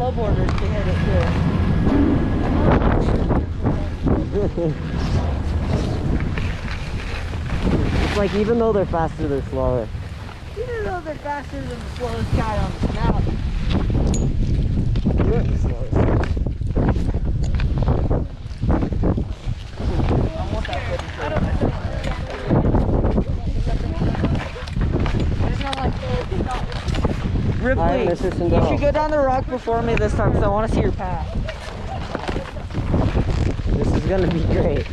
snowboarders to hit it too. It's like even though they're faster, they're slower. Even though they're faster than the slowest guy on the snout. You're the slowest. I want that footage. Ripley, Mr. you Sindel. should go down the rock before me this time because I want to see your path. This is gonna be great.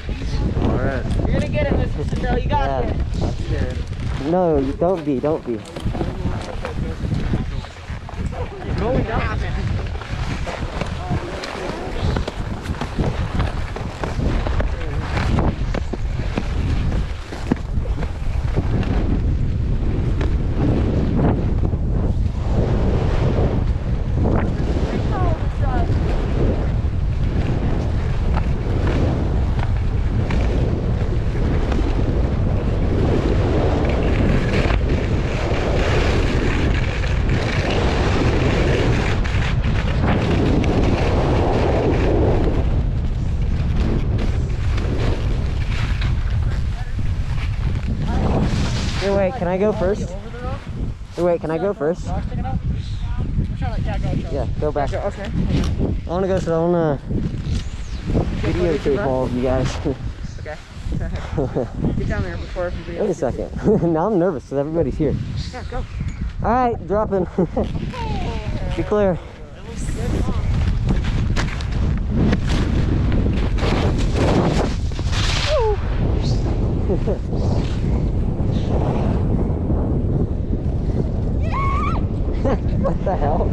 Alright. You're going to get it, Mr. Sindel. You got Yeah. this. I'm scared. No, don't be. You're going down. Hey, wait, can I go first? Hey, wait, can I go first? Yeah, go back. Okay. I want to go so I want to videotape all of you guys. Okay. Get down there before everybody Wait a else. second. Now I'm nervous because everybody's here. Yeah, go. All right, dropping. Be clear. What the hell?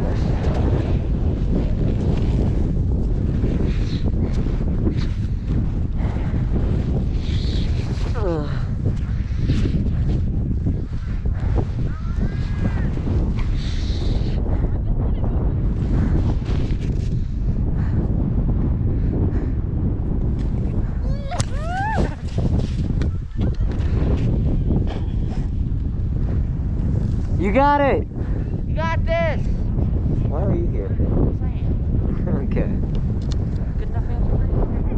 You got it! You got this. Why are you here? Okay. Good enough answer for you?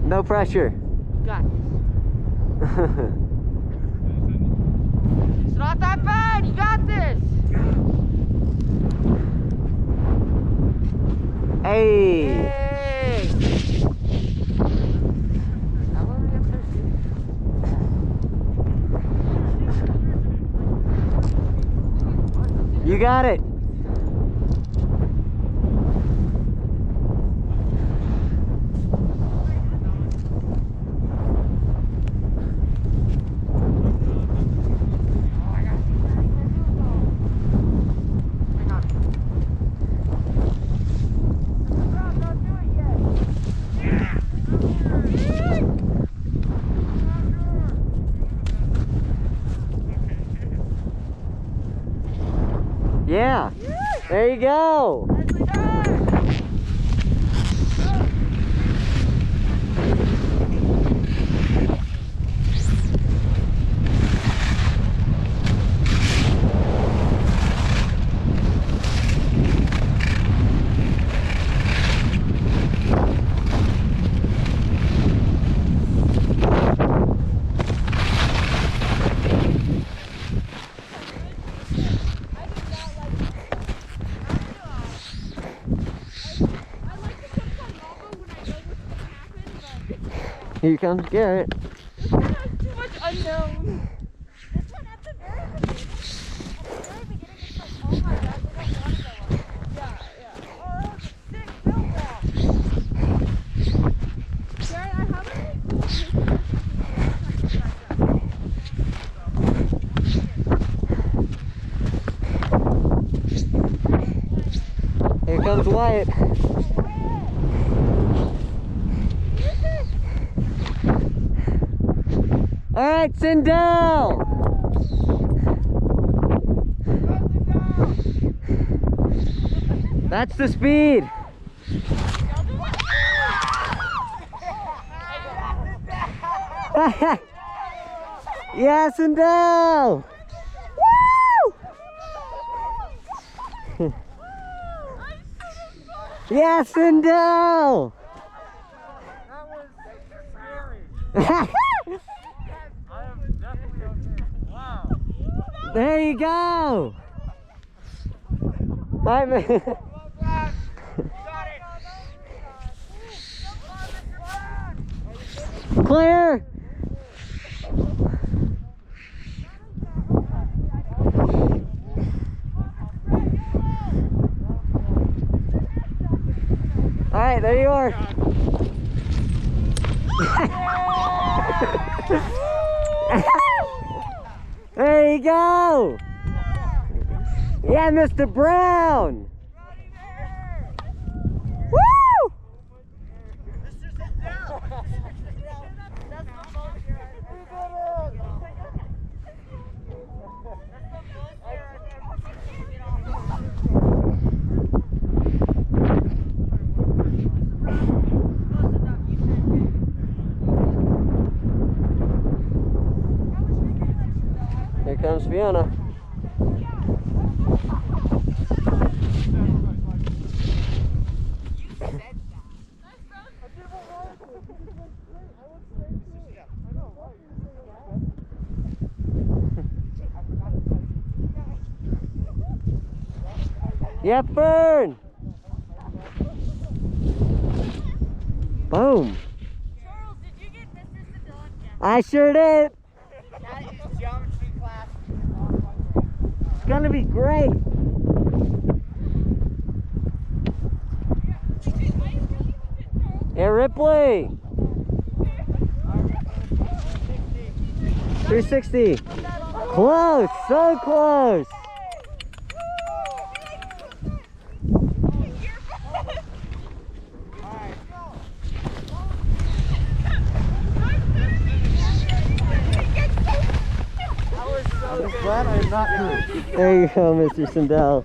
No pressure. You got this. It's not that bad. You got this. Hey! Hey. Now let me get thirsty. You got it! Yeah! There you go! Here comes Garrett. Too much unknown. This one at the very beginning, it's like, oh my god, we don't want to go up. Yeah, yeah. Oh, that was a sick build wall. Jared, I have a really cool picture. Here comes Wyatt. All right, Sindel. That's the speed. Yeah, Sindel. Woo! Yeah, Sindel! That was scary. I am definitely okay. Wow. There you go! Hi, man. Clear! Alright, there you are. There you go! Yeah, Mr. Brown! Woo! Here comes Fiona. Yep, burn! Boom! Charles, did you get Mr. Sindel on camera? I sure did! That is geometry class. It's gonna be great! Hey, Ripley! 360! Close! So close! I'm glad I'm not hurt. There you go, Mr. Sindel.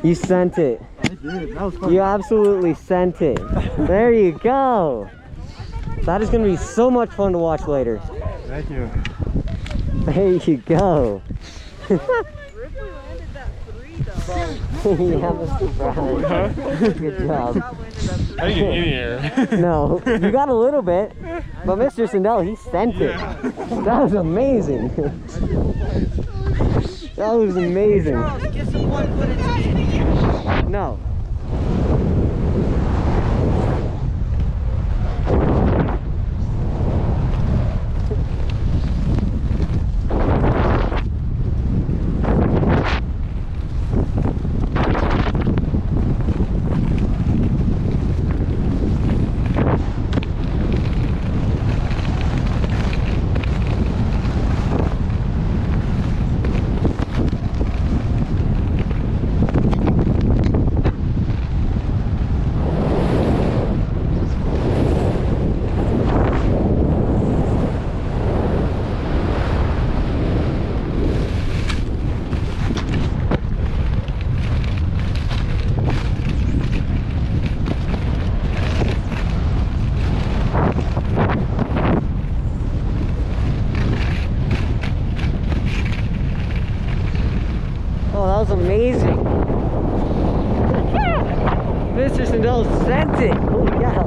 You sent it. I did. That was fun. You absolutely sent it. There you go. That is going to be so much fun to watch later. Thank you. There you go. Ripley landed that 3 though. Yeah, Mr. Brown. Good job. I didn't get any air. No, you got a little bit, but Mr. Sindel, he sent it. That was amazing. That was amazing. Charles, get some 1 footage. No. Oh, that was amazing. Mr. Sindel sent it. Holy cow.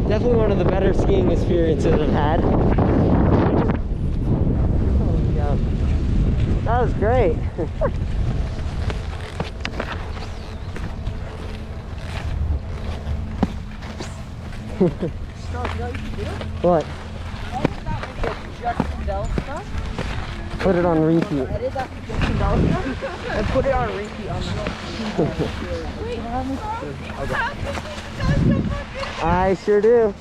Definitely one of the better skiing experiences I've had. Holy cow. That was great. What? Just Sindel stuff. Put it on repeat. Edit that to just Sindel stuff. And put it on repeat on the I sure do.